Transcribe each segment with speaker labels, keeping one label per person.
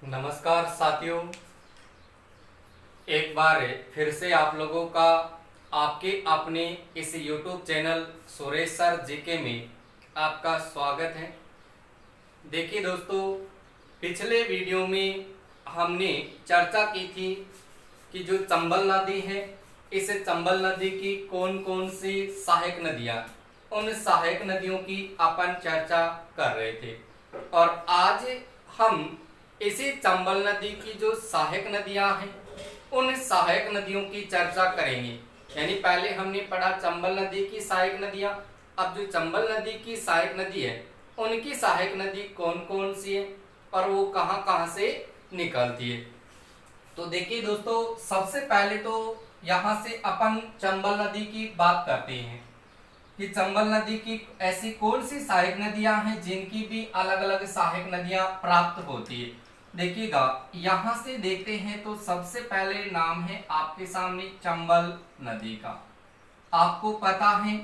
Speaker 1: नमस्कार साथियों, एक बार फिर से आप लोगों का आपके अपने इस YouTube channel Suresh sir GK में आपका स्वागत है। देखिए दोस्तों, पिछले वीडियो में हमने चर्चा की थी कि जो चंबल नदी है, इस चंबल नदी की कौन कौन सी सहायक नदियाँ, उन सहायक नदियों की अपन चर्चा कर रहे थे। और आज हम इसी चंबल नदी की जो सहायक नदियां हैं, उन सहायक नदियों की चर्चा करेंगे। यानी पहले हमने पढ़ा चंबल नदी की सहायक नदियां, अब जो चंबल नदी की सहायक नदी है, उनकी सहायक नदी कौन कौन सी है और वो कहां कहां से निकलती है। तो देखिए दोस्तों, सबसे पहले तो यहां से अपन चंबल नदी की बात करते हैं कि चंबल नदी की ऐसी कौन सी सहायक नदियां हैं जिनकी भी अलग अलग सहायक नदियां प्राप्त होती है। देखिएगा, यहां से देखते हैं तो सबसे पहले नाम है आपके सामने चंबल नदी का। आपको पता है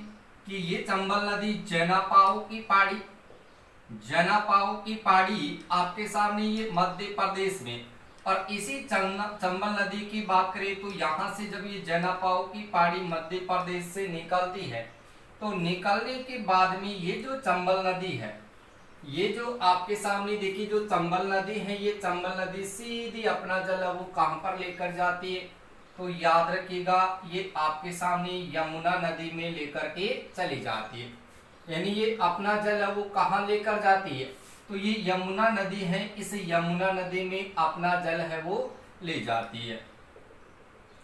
Speaker 1: कि ये चंबल नदी जनापाओ की पहाड़ी आपके सामने ये मध्य प्रदेश में। और इसी चंबल नदी की बात करें तो यहाँ से जब ये जनापाओ की पहाड़ी मध्य प्रदेश से निकलती है, तो निकलने के बाद में ये जो चंबल नदी है, ये जो आपके सामने देखिए जो चंबल नदी है, ये चंबल नदी सीधी अपना जल है वो कहां पर लेकर जाती है, तो याद रखिएगा ये आपके सामने यमुना नदी में लेकर के चली जाती है। यानी ये अपना जल है वो कहां लेकर जाती है, तो ये यमुना नदी है, इस यमुना नदी में अपना जल है वो ले जाती है।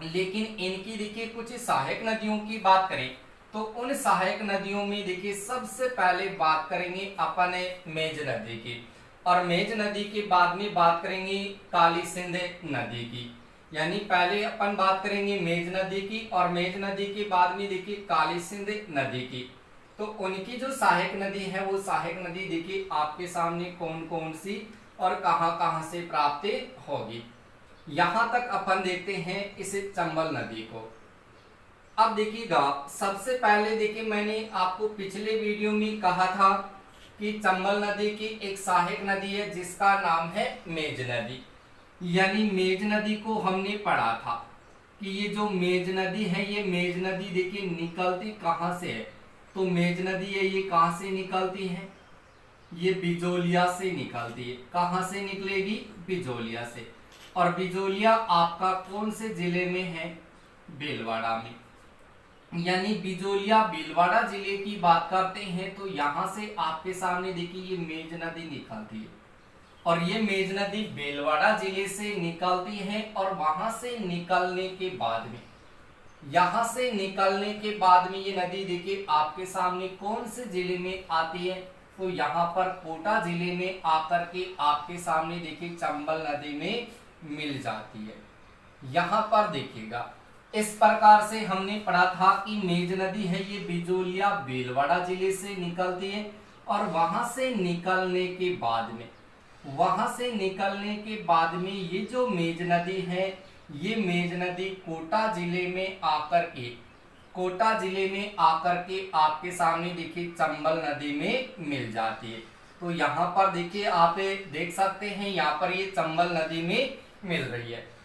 Speaker 1: लेकिन इनकी देखिए कुछ सहायक नदियों की बात करें तो उन सहायक नदियों में देखिए सबसे पहले बात करेंगे अपन मेज नदी की, और मेज नदी के बाद में बात करेंगे काली सिंध नदी की। यानी पहले अपन बात करेंगे मेज नदी की और मेज नदी के बाद में देखिए काली सिंध नदी की। तो उनकी जो सहायक नदी है वो सहायक नदी देखिए आपके सामने कौन कौन सी और कहां कहां से प्राप्त होगी। यहां तक अपन देखते हैं इस चंबल नदी को। अब देखिएगा, सबसे पहले देखिए मैंने आपको पिछले वीडियो में कहा था कि चंबल नदी की एक सहायक नदी है जिसका नाम है मेज नदी। यानी मेज नदी को हमने पढ़ा था कि ये जो मेज नदी है, ये मेज नदी देखिए निकलती कहां से है, तो मेज नदी है ये कहां से निकलती है, ये बिजोलिया से निकलती है। कहां से निकलेगी? बिजोलिया से। और बिजोलिया आपका कौन से जिले में है? भीलवाड़ा में। यानी बिजोलिया भीलवाड़ा जिले की बात करते हैं तो यहां से आपके सामने देखिए ये मेज नदी निकलती है, और ये मेज नदी भीलवाड़ा जिले से निकलती है। और वहां से निकलने के बाद में, यहां से निकलने के बाद में ये नदी देखिए आपके सामने कौन से जिले में आती है, तो यहाँ पर कोटा जिले में आकर के आपके सामने देखिए चंबल नदी में मिल जाती है। यहाँ पर देखिएगा, इस प्रकार से हमने पढ़ा था कि मेज नदी है ये बिजोलिया भीलवाड़ा जिले से निकलती है। और वहां से निकलने के बाद में, ये जो मेज नदी है, ये मेज नदी कोटा जिले में आकर के आपके सामने देखिए चंबल नदी में मिल जाती है। तो यहाँ पर देखिए आप देख सकते हैं, यहाँ पर ये चंबल नदी में मिल रही है।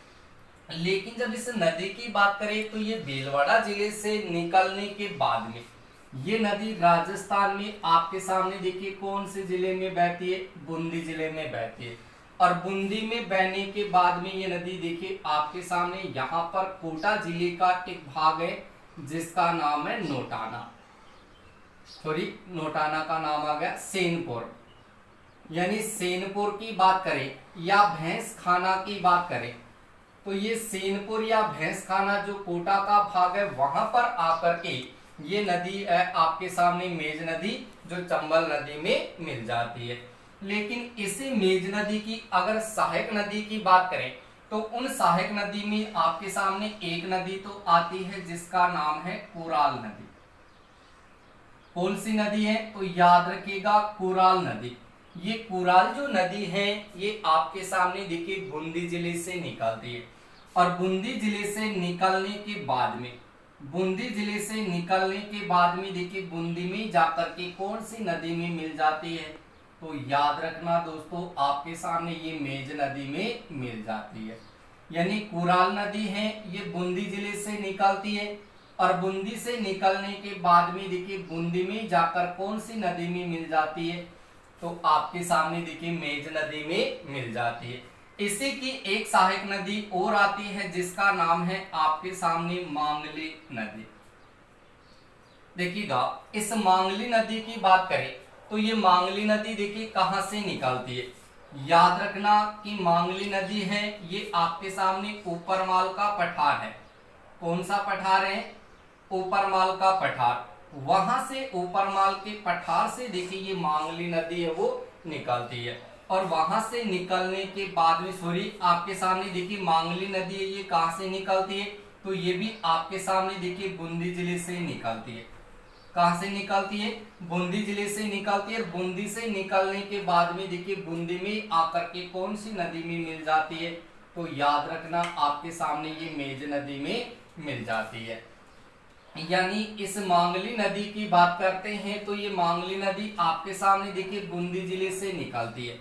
Speaker 1: लेकिन जब इस नदी की बात करें तो ये भीलवाड़ा जिले से निकलने के बाद में ये नदी राजस्थान में आपके सामने देखिए कौन से जिले में बहती है? बूंदी जिले में बहती है। और बूंदी में बहने के बाद में ये नदी देखिए आपके सामने यहाँ पर कोटा जिले का एक भाग है जिसका नाम है नोटाना। नोटाना का नाम आ गया सेनपुर। यानी सेनपुर की बात करें या भैंस खाना की बात करें तो ये सेनपुर या भैंस खाना जो कोटा का भाग है, वहां पर आकर के ये नदी है आपके सामने मेज नदी जो चंबल नदी में मिल जाती है। लेकिन इसी मेज नदी की अगर सहायक नदी की बात करें तो उन सहायक नदी में आपके सामने एक नदी तो आती है जिसका नाम है कुराल नदी। कौन सी नदी है? तो याद रखिएगा कुराल नदी। ये कुराल जो नदी है ये आपके सामने देखिए बूंदी जिले से निकलती है। और बूंदी जिले से निकलने के बाद में देखिए बूंदी में जाकर के कौन सी नदी में मिल जाती है? तो याद रखना दोस्तों आपके सामने ये मेज नदी में मिल जाती है। यानी कुराल नदी है ये बूंदी जिले से निकलती है और बूंदी से निकलने के बाद में देखिए बूंदी में जाकर कौन सी नदी में मिल जाती है, तो आपके सामने देखिए मेज नदी में मिल जाती है। इसी की एक सहायक नदी और आती है जिसका नाम है आपके सामने मांगली नदी। देखिएगा इस मांगली नदी की बात करें तो ये मांगली नदी देखिए कहां से निकलती है। याद रखना कि मांगली नदी है ये आपके सामने ऊपरमाल का पठार है। कौन सा पठार है? ऊपरमाल का पठार। वहां से ऊपरमाल के पठार से देखिए ये मांगली नदी है वो निकलती है और वहां से निकलने के बाद में सॉरी आपके सामने देखिए मांगली नदी है ये कहां से निकलती है, तो ये भी आपके सामने देखिए बूंदी जिले से निकलती है। कहां से निकलती है? बूंदी जिले से निकलती है। बूंदी से निकलने के बाद में देखिए बूंदी में आकर के कौन सी नदी में मिल जाती है, तो याद रखना आपके सामने ये मेज नदी में मिल जाती है। यानी इस मांगली नदी की बात करते हैं तो ये मांगली नदी आपके सामने देखिए बूंदी जिले से निकलती है।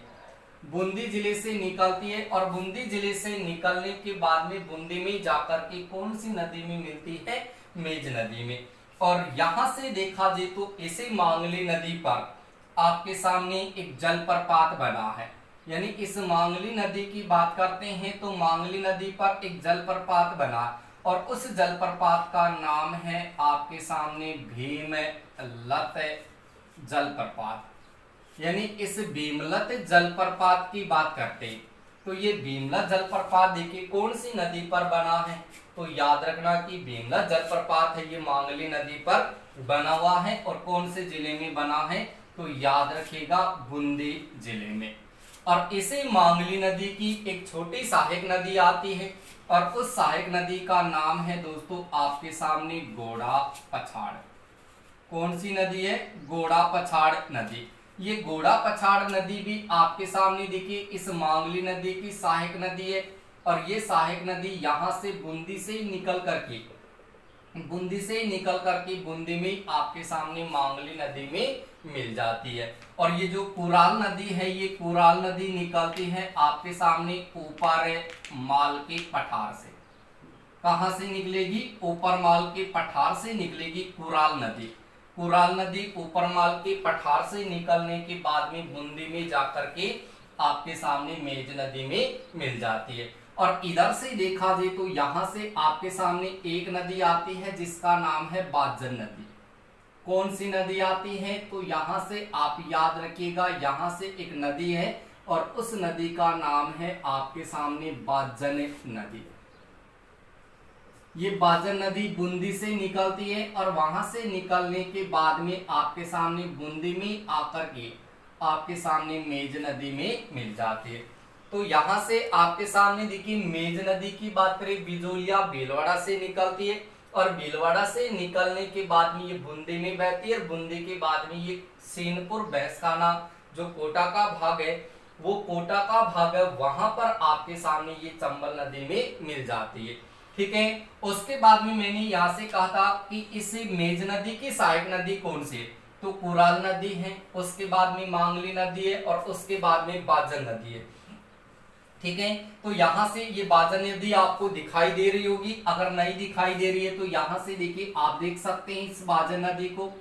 Speaker 1: बूंदी जिले से निकलती है और बूंदी जिले से निकलने के बाद में बूंदी में जाकर के कौन सी नदी में मिलती है? मेज नदी में। और यहां से देखा जाए तो इसी मांगली नदी पर आपके सामने एक जलप्रपात बना है। यानी इस मांगली नदी की बात करते हैं तो मांगली नदी पर एक जलप्रपात बना और उस जलप्रपात का नाम है आपके सामने भीमलत जलप्रपात। यानी इस भीमलत जलप्रपात की बात करते हैं तो ये भीमलत जलप्रपात देखिए कौन सी नदी पर बना है, तो याद रखना कि भीमलत जलप्रपात है ये मांगली नदी पर बना हुआ है और कौन से जिले में बना है, तो याद रखिएगा बूंदी जिले में। और इसी मांगली नदी की एक छोटी सहायक नदी आती है और उस सहायक नदी का नाम है दोस्तों आपके सामने गोड़ा पछाड़। कौन सी नदी है? गोड़ा पछाड़ नदी। ये गोड़ा पछाड़ नदी भी आपके सामने देखिए इस मांगली नदी की सहायक नदी है और ये सहायक नदी यहाँ से बूंदी से निकल करके बूंदी में आपके सामने मांगली नदी में मिल जाती है। और ये जो कुराल नदी है ये कुराल नदी निकलती है आपके सामने ऊपर माल के पठार से। कहां से निकलेगी? ऊपर माल के पठार से निकलेगी कुराल नदी। कुराल नदी ऊपर माल के पठार से निकलने के बाद में बूंदी में जाकर के आपके सामने मेज नदी में मिल जाती है। और इधर से देखा जाए तो यहां से आपके सामने एक नदी आती है जिसका नाम है बाजन नदी। कौन सी नदी आती है? तो यहां से आप याद रखिएगा यहां से एक नदी है और उस नदी का नाम है आपके सामने बाजन नदी। ये बाजन नदी बूंदी से निकलती है और वहां से निकलने के बाद में आपके सामने बूंदी में आकर के आपके सामने मेज नदी में मिल जाती है। तो यहां से आपके सामने देखिए मेज नदी की बात करें बिजोलिया भीलवाड़ा से निकलती है और भीलवाड़ा से निकलने के बाद में ये बूंदी में बहती है और बूंदी के बाद में ये सीनपुर भैंसखाना जो कोटा का भाग है वो कोटा का भाग है वहां पर आपके सामने ये चंबल नदी में मिल जाती है। ठीक है, उसके बाद में मैंने यहाँ से कहा था कि इस मेज नदी की सहायक नदी कौन सी है, तो कुराल नदी है, उसके बाद में मांगली नदी है और उसके बाद में बाजन नदी है। ठीक है, तो यहां से ये बाजन नदी आपको दिखाई दे रही होगी, अगर नहीं दिखाई दे रही है तो यहां से देखिए आप देख सकते हैं इस बाजन नदी को।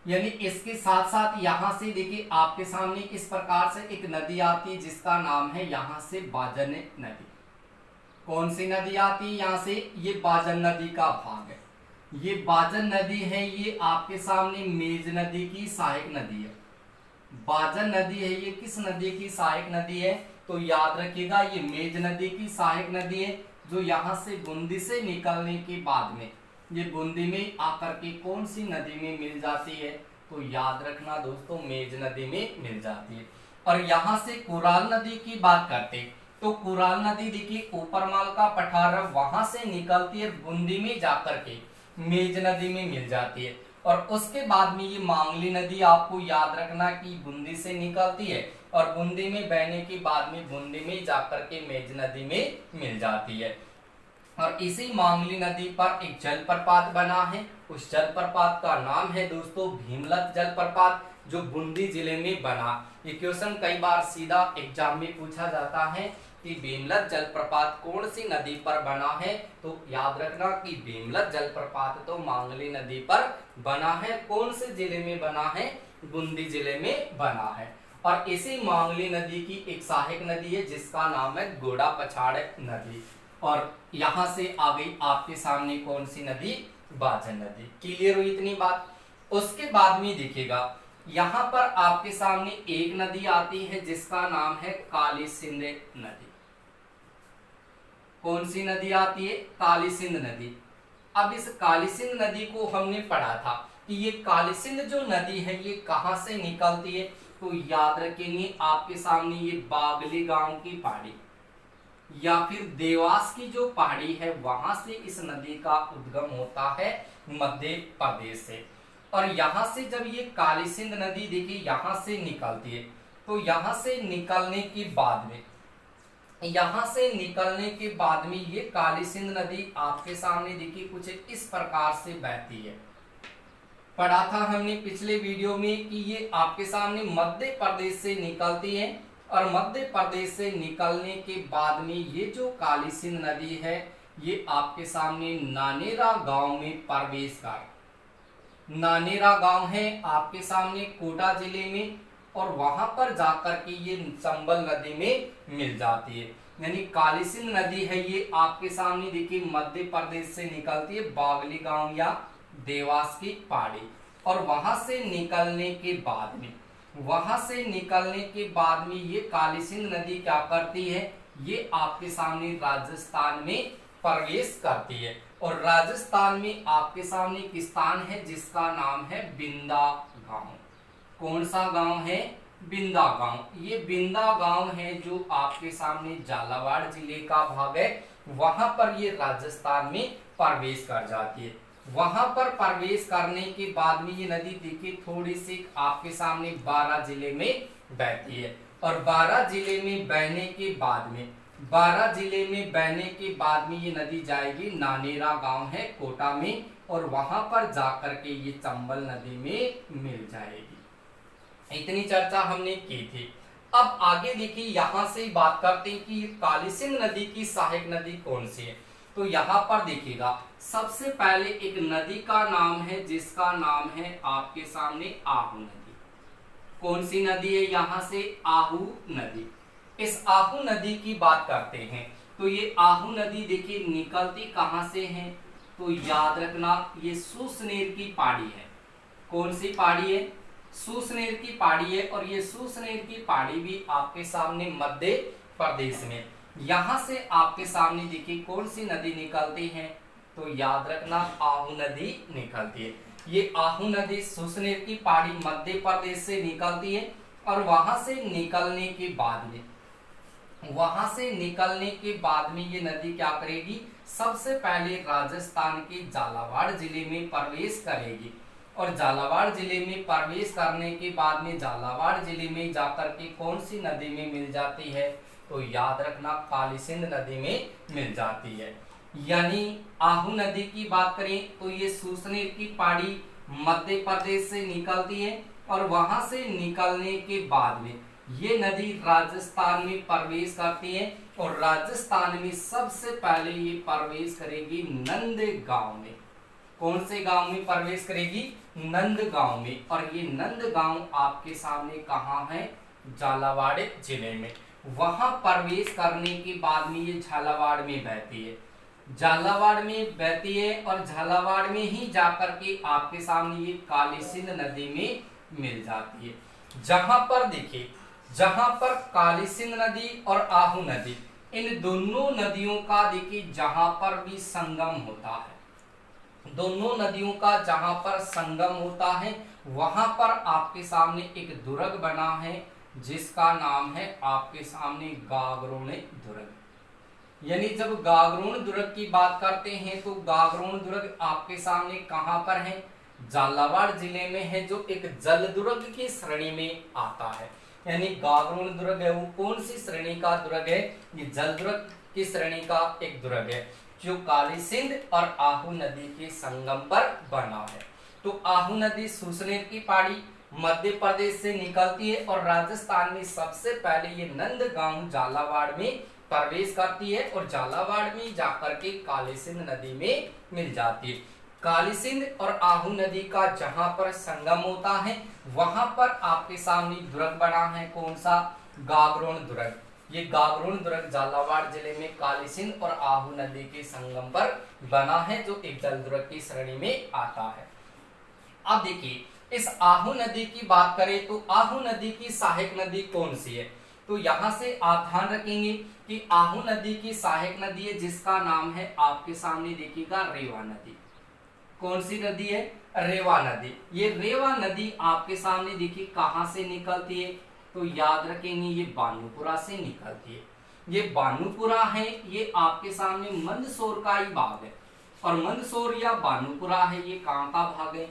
Speaker 1: यानी इसके साथ साथ यहां से देखिए आपके सामने इस प्रकार से एक नदी आती है जिसका नाम है यहां से बाजन नदी। कौन सी नदी आती है यहाँ से? ये बाजन नदी का भाग है। ये बाजन नदी है ये आपके सामने मेज नदी की सहायक नदी है। बाजन नदी है ये किस नदी की सहायक नदी है? तो याद रखिएगा ये मेज नदी की सहायक नदी है जो यहाँ से बूंदी से निकलने के बाद में ये बूंदी में आकर के कौन सी नदी में मिल जाती है, तो याद रखना दोस्तों मेज नदी में मिल जाती है। और यहाँ से कुराल नदी की बात करते तो कुराल नदी देखिए ऊपरमाल का पठार वहां से निकलती है बूंदी में जाकर के मेज नदी में मिल जाती है। और उसके बाद में ये मांगली नदी आपको याद रखना कि बूंदी से निकलती है और बूंदी में बहने के बाद में बूंदी में जाकर के मेज नदी में मिल जाती है। और इसी मांगली नदी पर एक जलप्रपात बना है, उस जलप्रपात का नाम है दोस्तों भीमलत जलप्रपात। जो बूंदी जिले में बना। ये क्वेश्चन कई बार सीधा एग्जाम में पूछा जाता है कि भीमलत जलप्रपात कौन सी नदी पर बना है, तो याद रखना कि भीमलत जलप्रपात तो मांगली नदी पर बना है। कौन से जिले में बना है, बूंदी जिले में बना है। और इसी मांगली नदी की एक सहायक नदी है जिसका नाम है घोड़ा पछाड़ नदी। और यहां से आ गई आपके सामने कौन सी नदी, बाजन नदी। क्लियर हुई इतनी बात। उसके बाद में देखिएगा यहां पर आपके सामने एक नदी आती है जिसका नाम है काली सिंध नदी। कौन सी नदी आती है, काली सिंध नदी। अब इस काली सिंध नदी को हमने पढ़ा था कि ये काली सिंध जो नदी है ये कहां से निकलती है, तो याद रखेंगे आपके सामने ये बागली गांव की पहाड़ी या फिर देवास की जो पहाड़ी है वहां से इस नदी का उद्गम होता है मध्य प्रदेश से। और यहां से जब ये काली सिंध नदी देखिए यहां से निकलती है, तो यहां से निकलने के बाद में ये काली सिंध नदी आपके सामने देखिए कुछ इस प्रकार से बहती है। पढ़ा था हमने पिछले वीडियो में कि ये आपके सामने मध्य प्रदेश से निकलती है और मध्य प्रदेश से निकलने के बाद में ये जो काली सिंध नदी है ये आपके सामने नानेरा गांव में प्रवेश कर। नानेरा गांव है आपके सामने कोटा जिले में और वहां पर जाकर के ये चंबल नदी में मिल जाती है। यानी काली सिंध नदी है ये आपके सामने देखिए मध्य प्रदेश से निकलती है बागली गांव या देवास की पहाड़ी। और वहां से निकलने के बाद में ये काली सिंध नदी क्या करती है, ये आपके सामने राजस्थान में प्रवेश करती है। और राजस्थान में आपके सामने एक स्थान है जिसका नाम है बिंदा गांव। कौन सा गांव है, बिंदा गांव। ये बिंदा गांव है जो आपके सामने झालावाड़ जिले का भाग है, वहां पर ये राजस्थान में प्रवेश कर जाती है। वहां पर प्रवेश करने के बाद में ये नदी देखिए थोड़ी सी आपके सामने 12 जिले में बहती है। और 12 जिले में बहने के बाद में ये नदी जाएगी नानेरा गांव है कोटा में और वहां पर जाकर के ये चंबल नदी में मिल जाएगी। इतनी चर्चा हमने की थी। अब आगे देखिए यहां से बात करते हैं कि काली सिंध नदी की सहायक नदी कौन सी है। तो यहाँ पर देखिएगा सबसे पहले एक नदी का नाम है जिसका नाम है आपके सामने आहू नदी। कौन सी नदी है, यहाँ से आहू नदी। इस आहू नदी की बात करते हैं तो ये आहू नदी देखिए निकलती कहां से है, तो याद रखना ये सुसनेर की पहाड़ी है। कौन सी पहाड़ी है, सुसनेर की पहाड़ी है। और ये सुसनेर की पहाड़ी भी आपके सामने मध्य प्रदेश में। यहां से आपके सामने देखिए कौन सी नदी निकलती है, तो याद रखना आहू नदी निकलती है। ये आहू नदी सुसनेर की पहाड़ी मध्य प्रदेश से निकलती है। और वहां से निकलने के बाद में ये नदी क्या करेगी, सबसे पहले राजस्थान के झालावाड़ जिले में प्रवेश करेगी। और झालावाड़ जिले में प्रवेश करने के बाद में झालावाड़ जिले में जाकर के कौन सी नदी में मिल जाती है, तो याद रखना काली सिंध नदी में मिल जाती है। यानी आहू नदी की बात करें तो ये सुसनेर की पहाड़ी मध्य प्रदेश से निकलती है और वहां से निकलने के बाद में ये नदी राजस्थान में प्रवेश करती है। और राजस्थान में सबसे पहले ये प्रवेश करेगी नंदगांव में। कौन से गांव में प्रवेश करेगी, नंदगांव में। और ये नंदगांव आपके सामने कहाँ है, झालावाड़ जिले में। वहां प्रवेश करने के बाद में ये झालावाड़ में बहती है, और झालावाड़ में ही जाकर के आपके सामने ये काली सिंध नदी में मिल जाती है। जहां पर काली सिंध नदी और आहू नदी इन दोनों नदियों का देखिए जहां पर भी संगम होता है, दोनों नदियों का जहां पर संगम होता है वहां पर आपके सामने एक दुर्ग बना है जिसका नाम है आपके सामने गागरोण दुर्ग। यानी जब गागरोण दुर्ग की बात करते हैं तो गागरोण दुर्ग आपके सामने कहां पर है, झालावाड़ जिले में है, जो एक जल दुर्ग की श्रेणी में आता है। यानी गागरोण दुर्ग है वो कौन सी श्रेणी का दुर्ग है, ये जल दुर्ग की श्रेणी का एक दुर्ग है जो काली सिंध और आहू नदी के संगम पर बना है। तो आहू नदी सुसनेर की पहाड़ी मध्य प्रदेश से निकलती है और राजस्थान में सबसे पहले ये नंदगांव झालावाड़ में प्रवेश करती है और झालावाड़ में जाकर के काली सिंध नदी में मिल जाती है। काली सिंध और आहू नदी का जहां पर संगम होता है वहां पर आपके सामने दुर्ग बना है, कौन सा? गागरोन दुर्ग। ये गागरोन दुर्ग झालावाड़ जिले में काली सिंध और आहू नदी के संगम पर बना है, जो एक जल दुर्ग की श्रेणी में आता है। अब देखिए, इस आहू नदी की बात करें तो आहू नदी की सहायक नदी कौन सी है? तो यहां से आप ध्यान रखेंगे कि आहू नदी की सहायक नदी है जिसका नाम है आपके सामने देखिएगा रेवा नदी। कौन सी नदी है? रेवा नदी। ये रेवा नदी आपके सामने देखिए कहां से निकलती है? तो याद रखेंगे ये बानूपुरा से निकलती है। ये बानूपुरा है, ये आपके सामने मंदसौर का ही भाग है और मंदसौर या बानूपुरा है ये कहां का भाग है?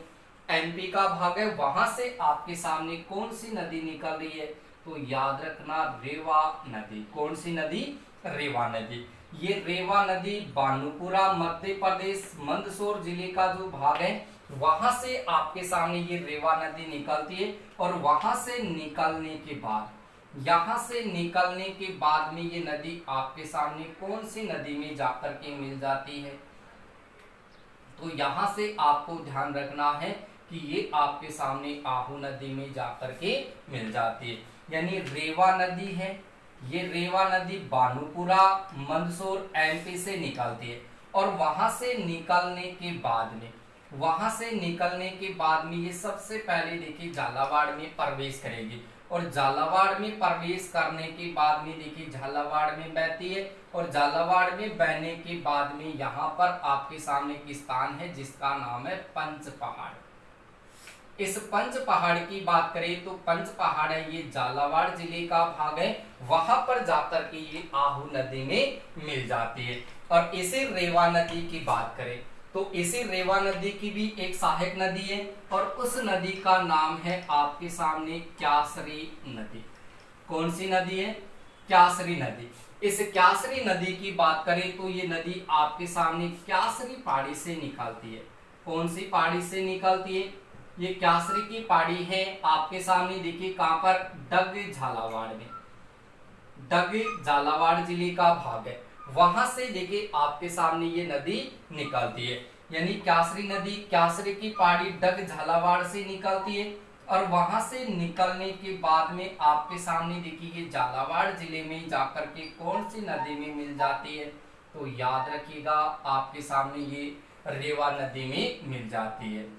Speaker 1: एमपी का भाग है। वहां से आपके सामने कौन सी नदी निकल रही है? तो याद रखना रेवा नदी। कौन सी नदी? रेवा नदी। ये रेवा नदी बानूपुरा मध्य प्रदेश मंदसौर जिले का जो भाग है वहां से आपके सामने ये रेवा नदी निकलती है और वहां से निकलने के बाद, यहां से निकलने के बाद में ये नदी आपके सामने कौन सी नदी में जाकर के मिल जाती है? तो यहां से आपको ध्यान रखना है कि ये आपके सामने आहू नदी में जाकर के मिल जाती है। यानी रेवा नदी है, ये रेवा नदी बानूपुरा मंदसौर एमपी से निकलती है और वहां से निकलने के बाद में, वहां से निकलने के बाद में ये सबसे पहले देखिए झालावाड़ में प्रवेश करेगी और झालावाड़ में प्रवेश करने के बाद में देखिए झालावाड़ में बहती है और झालावाड़ में बहने के बाद में यहाँ पर आपके सामने एक स्थान है जिसका नाम है पंच पहाड़। इस पंच पहाड़ की बात करें तो पंच पहाड़ है ये झालावाड़ जिले का भाग है, वहां पर जाकर के ये आहू नदी में मिल जाती है। और इसे रेवा नदी की बात करें तो इसी रेवा नदी की भी एक सहायक नदी है और उस नदी का नाम है आपके सामने क्यासरी नदी। कौन सी नदी है? क्यासरी नदी। इस क्यासरी नदी की बात करें तो ये नदी आपके सामने क्यासरी पहाड़ी से निकलती है। कौन सी पहाड़ी से निकलती है? ये क्यासरी की पहाड़ी है आपके सामने देखिए कहां पर? डग झालावाड़ में। डग झालावाड़ जिले का भाग है, वहां से देखिए आपके सामने ये नदी निकलती है। यानी क्यासरी नदी, क्यासरी की पहाड़ी डग झालावाड़ से निकलती है और वहां से निकलने के बाद में आपके सामने देखिए ये झालावाड़ जिले में जाकर के कौन सी नदी में मिल जाती है? तो याद रखिएगा आपके सामने ये रेवा नदी में मिल जाती है।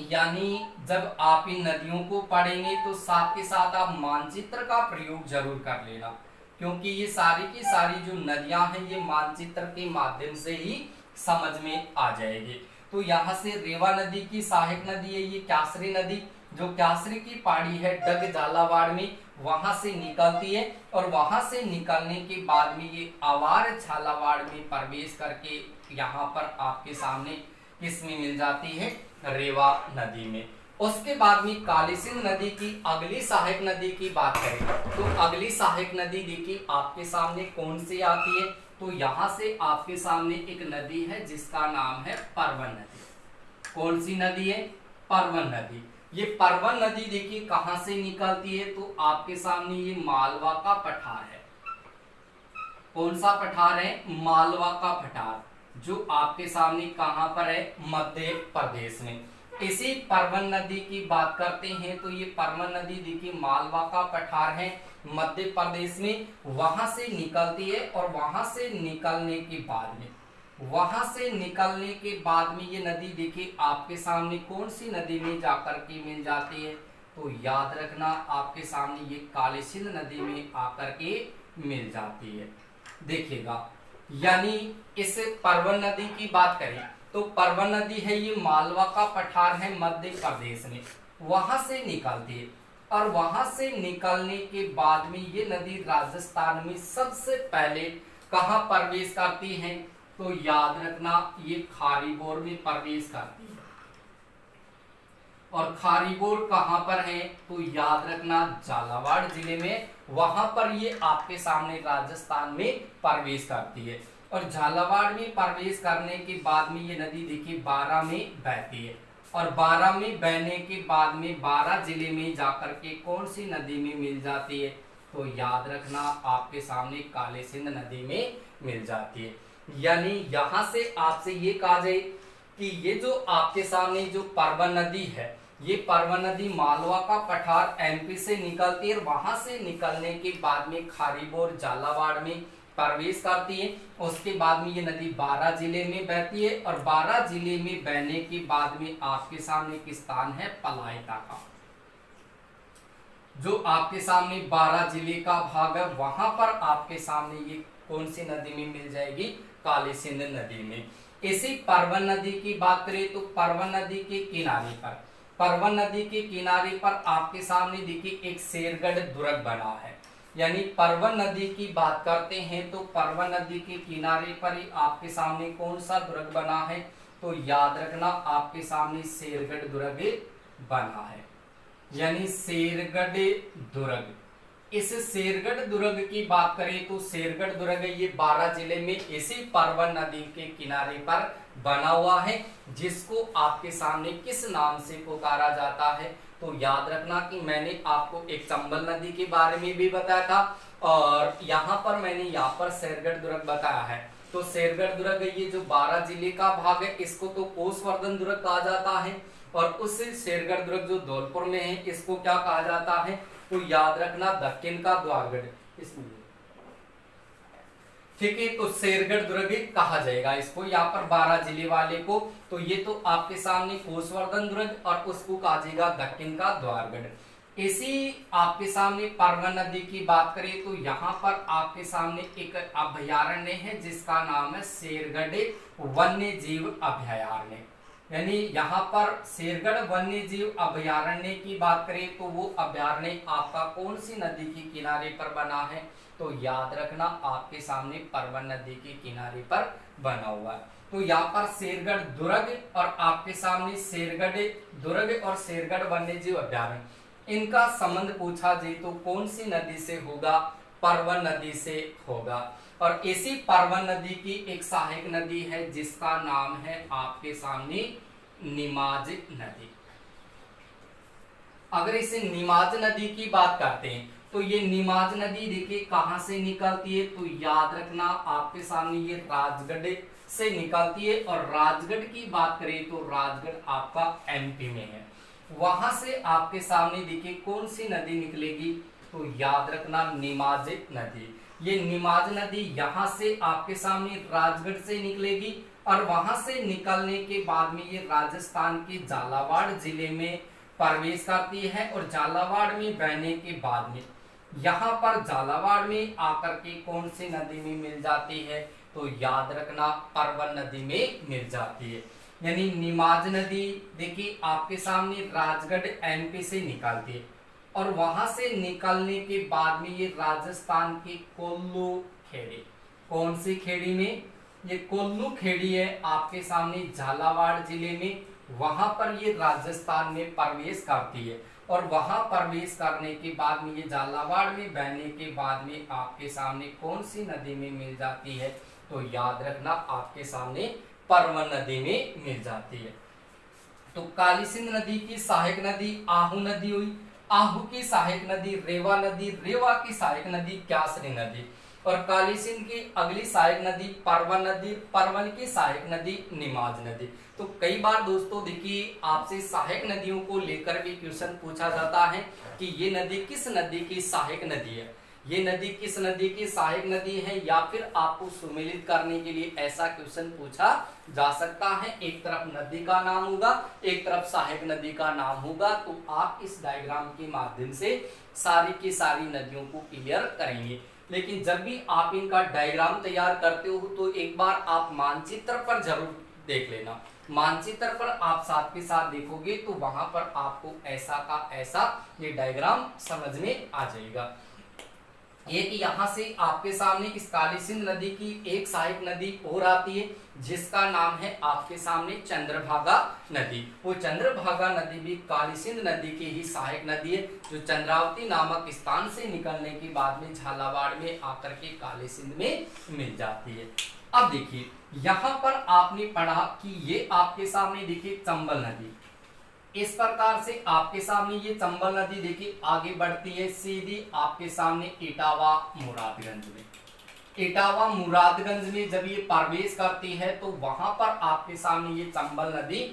Speaker 1: यानी जब आप इन नदियों को पढ़ेंगे तो साथ के साथ आप मानचित्र का प्रयोग जरूर कर लेना, क्योंकि ये सारी की सारी जो नदियां हैं ये मानचित्र के माध्यम से ही समझ में आ जाएगी। तो यहाँ से रेवा नदी की सहायक नदी है ये क्यासरी नदी, जो क्यासरी की पहाड़ी है डग झालावाड़ में, वहां से निकलती है और वहां से निकलने के बाद में ये आवार झालावाड़ में प्रवेश करके यहाँ पर आपके सामने किसमें मिल जाती है? रेवा नदी में। उसके बाद में काली सिंध नदी की अगली सहायक नदी की बात करें तो अगली सहायक नदी देखिए आपके सामने कौन सी आती है? तो यहाँ से आपके सामने एक नदी है जिसका नाम है परवन नदी। कौन सी नदी है? परवन नदी। ये परवन नदी देखिए कहां से निकलती है? तो आपके सामने ये मालवा का पठार है। कौन सा पठार है? मालवा का पठार, जो आपके सामने कहां पर है? मध्य प्रदेश में। इसी परवन नदी की बात करते हैं तो ये परवन नदी देखिए मालवा का पठार है मध्य प्रदेश में, वहां से निकलती है और वहां से निकलने के बाद में, वहां से निकलने के बाद में ये नदी देखिए आपके सामने कौन सी नदी में जाकर के मिल जाती है? तो याद रखना आपके सामने ये काली सिंध नदी में आकर के मिल जाती है। देखिएगा, यानी इस परवन नदी की बात करें तो परवन नदी है ये मालवा का पठार है मध्य प्रदेश में, वहां से निकलती है और वहां से निकलने के बाद में ये नदी राजस्थान में सबसे पहले कहां प्रवेश करती है? तो याद रखना ये खारीबोर में प्रवेश करती है। और खारीबोर कहां पर है? तो याद रखना झालावाड़ जिले में, वहां पर ये आपके सामने राजस्थान में प्रवेश करती है। और झालावाड़ में प्रवेश करने के बाद में ये नदी देखिए बारा में बहती है और 12 में बहने के बाद में 12 जिले में जाकर के कौन सी नदी में मिल जाती है? तो याद रखना आपके सामने काली सिंध नदी में मिल जाती है। यानी यहां से आपसे ये कहा जाए कि ये जो आपके सामने जो परवन नदी है, ये परवन नदी मालवा का पठार एमपी से निकलती है और वहां से निकलने के बाद में खारीबोर झालावाड़ में प्रवेश करती है। उसके बाद में ये नदी 12 जिले में बहती है और 12 जिले में बहने के बाद में आपके सामने एक स्थान है पलायता का, जो आपके सामने 12 जिले का भाग है। वहां पर आपके सामने ये कौन सी नदी में मिल जाएगी? काली सिंध नदी में। इसी परवन नदी की बात करें तो परवन नदी के किनारे पर, परवन नदी के किनारे पर आपके सामने देखिए एक शेरगढ़ दुर्ग बना है। यानी परवन नदी की बात करते हैं तो परवन नदी के किनारे पर ही आपके सामने कौन सा दुर्ग बना है? तो याद रखना आपके सामने शेरगढ़ दुर्ग बना है, यानी शेरगढ़ दुर्ग। इस शेरगढ़ दुर्ग की बात करें तो शेरगढ़ दुर्ग ये 12 जिले में इसी परवन नदी के किनारे पर बना हुआ है, जिसको आपके सामने किस नाम से पुकारा जाता है? तो याद रखना कि मैंने आपको एक चंबल नदी के बारे में भी बताया था और यहाँ पर मैंने यहाँ पर शेरगढ़ दुर्ग बताया है। तो शेरगढ़ दुर्ग ये जो 12 जिले का भाग है, इसको तो कोसवर्धन दुर्ग कहा जाता है और उस शेरगढ़ दुर्ग जो धौलपुर में है, इसको क्या कहा जाता है? तो याद रखना दक्षिण का द्वारगढ़, इसमें ठीक है। तो शेरगढ़ दुर्ग कहा जाएगा इसको, यहाँ पर 12 जिले वाले को। तो ये तो आपके सामने कोसवर्धन दुर्ग और उसको कहा जाएगा दक्षिण का द्वारगढ़। इसी आपके सामने परवन नदी की बात करें तो यहाँ पर आपके सामने एक अभयारण्य है जिसका नाम है शेरगढ़ वन्य जीव अभयारण्य। यानी यहाँ पर शेरगढ़ वन्य जीव अभयारण्य की बात करें तो वो अभयारण्य आपका कौन सी नदी के किनारे पर बना है? तो याद रखना आपके सामने परवन नदी के किनारे पर बना हुआ है। तो यहाँ पर शेरगढ़ दुर्ग और आपके सामने शेरगढ़ दुर्ग और शेरगढ़ वन्य जीव अभयारण्य, इनका संबंध पूछा जाए तो कौन सी नदी से होगा? परवन नदी से होगा। और इसी परवन नदी की एक सहायक नदी है जिसका नाम है आपके सामने निमाज नदी। अगर इसे निमाज नदी की बात करते हैं तो ये निमाज नदी देखिए कहां से निकलती है? तो याद रखना आपके सामने ये राजगढ़ से निकलती है और राजगढ़ की बात करें तो राजगढ़ आपका एमपी में है। वहां से आपके सामने देखिए कौन सी नदी निकलेगी? तो याद रखना निमाज नदी। ये निमाज नदी यहाँ से आपके सामने राजगढ़ से निकलेगी और वहां से निकलने के बाद में ये राजस्थान के झालावाड़ जिले में प्रवेश करती है और झालावाड़ में बहने के बाद में यहाँ पर झालावाड़ में आकर के कौन सी नदी में मिल जाती है? तो याद रखना परवन नदी में मिल जाती है। यानी निमाज नदी देखिए आपके सामने राजगढ़ एमपी से निकलती है और वहां से निकलने के बाद में ये राजस्थान की कोल्लू खेड़ी, कौन सी खेड़ी में? ये कोल्लू खेड़ी है आपके सामने झालावाड़ जिले में। वहां पर ये राजस्थान में प्रवेश करती है और वहां प्रवेश करने के बाद में ये झालावाड़ में बहने के बाद में आपके सामने कौन सी नदी में मिल जाती है? तो याद रखना आपके सामने परवन नदी में मिल जाती है। तो काली सिंध नदी की सहायक नदी आहू नदी हुई, आहू की सहायक नदी रेवा नदी, रेवा की सहायक नदी क्यासरी नदी और काली सिंध की अगली सहायक नदी परवन नदी, परवन की सहायक नदी निमाज नदी। तो कई बार दोस्तों देखिए आपसे सहायक नदियों को लेकर भी क्वेश्चन पूछा जाता है कि ये नदी किस नदी की सहायक नदी है, ये नदी किस नदी की सहायक नदी है, या फिर आपको सुमेलित करने के लिए ऐसा क्वेश्चन पूछा जा सकता है। एक तरफ नदी का नाम होगा, एक तरफ सहायक नदी का नाम होगा। तो आप इस डायग्राम के माध्यम से सारी की सारी नदियों को क्लियर करेंगे। लेकिन जब भी आप इनका डायग्राम तैयार करते हो तो एक बार आप मानचित्र पर जरूर देख लेना। मानचित्र पर आप साथ के साथ देखोगे तो वहां पर आपको ऐसा का ऐसा ये डायग्राम समझ में आ जाएगा। एक यहाँ से आपके सामने इस काली सिंध नदी की एक सहायक नदी और आती है जिसका नाम है आपके सामने चंद्रभागा नदी। वो चंद्रभागा नदी भी काली सिंध नदी की ही सहायक नदी है, जो चंद्रावती नामक स्थान से निकलने के बाद में झालावाड़ में आकर के काली सिंध में मिल जाती है। अब देखिए यहाँ पर आपने पढ़ा कि ये आपके सामने देखिए चंबल नदी, इस प्रकार से आपके सामने ये चंबल नदी देखिए आगे बढ़ती है सीधी आपके सामने इटावा मुरादगंज में। इटावा मुरादगंज में जब ये प्रवेश करती है तो वहां पर आपके सामने ये चंबल नदी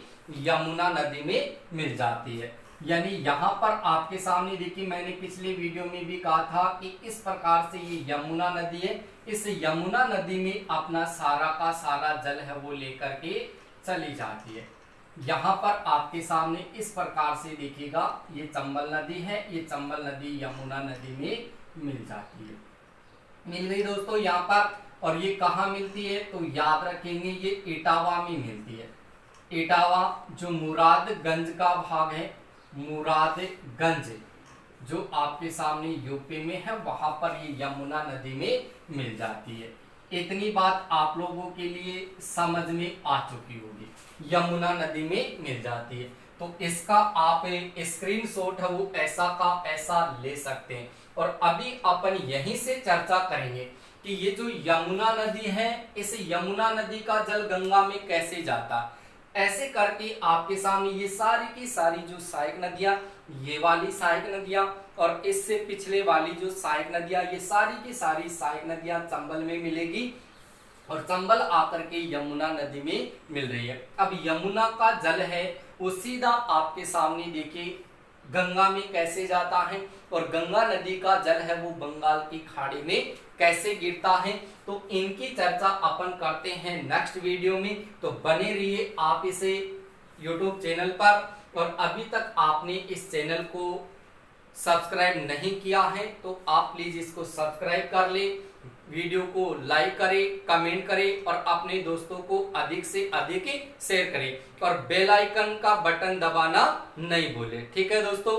Speaker 1: यमुना नदी में मिल जाती है। यानी यहाँ पर आपके सामने देखिए मैंने पिछले वीडियो में भी कहा था कि इस प्रकार से ये यमुना नदी है, इस यमुना नदी में अपना सारा का सारा जल है वो लेकर के चली जाती है। यहाँ पर आपके सामने इस प्रकार से देखिएगा ये चंबल नदी है, ये चंबल नदी यमुना नदी में मिल जाती है। मिल गई दोस्तों यहाँ पर। और ये कहाँ मिलती है तो याद रखेंगे ये इटावा में मिलती है। इटावा जो मुरादगंज का भाग है, मुरादगंज जो आपके सामने यूपी में है, वहां पर ये यमुना नदी में मिल जाती है। इतनी बात आप लोगों के लिए समझ में आ चुकी होगी, यमुना नदी में मिल जाती है। तो इसका आप स्क्रीनशॉट है वो ऐसा का ऐसा ले सकते हैं। और अभी अपन यहीं से चर्चा करेंगे कि ये जो यमुना नदी है, इस यमुना नदी का जल गंगा में कैसे जाता है। ऐसे करके आपके सामने ये सारी की सारी जो सहायक नदियां, ये वाली सहायक नदियां और इससे पिछले वाली जो सहायक नदियां, ये सारी की सारी सहायक नदियां चंबल में मिलेगी और चंबल आकर के यमुना नदी में मिल रही है। अब यमुना का जल है वो सीधा आपके सामने देखिए गंगा में कैसे जाता है और गंगा नदी का जल है वो बंगाल की खाड़ी में कैसे गिरता है। तो इनकी चर्चा अपन करते हैं नेक्स्ट वीडियो में। तो बने रहिए आप इसे YouTube चैनल पर। और अभी तक आपने इस चैनल को सब्सक्राइब नहीं किया है तो आप प्लीज इसको सब्सक्राइब कर ले, वीडियो को लाइक करें, कमेंट करें और अपने दोस्तों को अधिक से अधिक शेयर करें और बेल आइकन का बटन दबाना नहीं भूलें। ठीक है दोस्तों।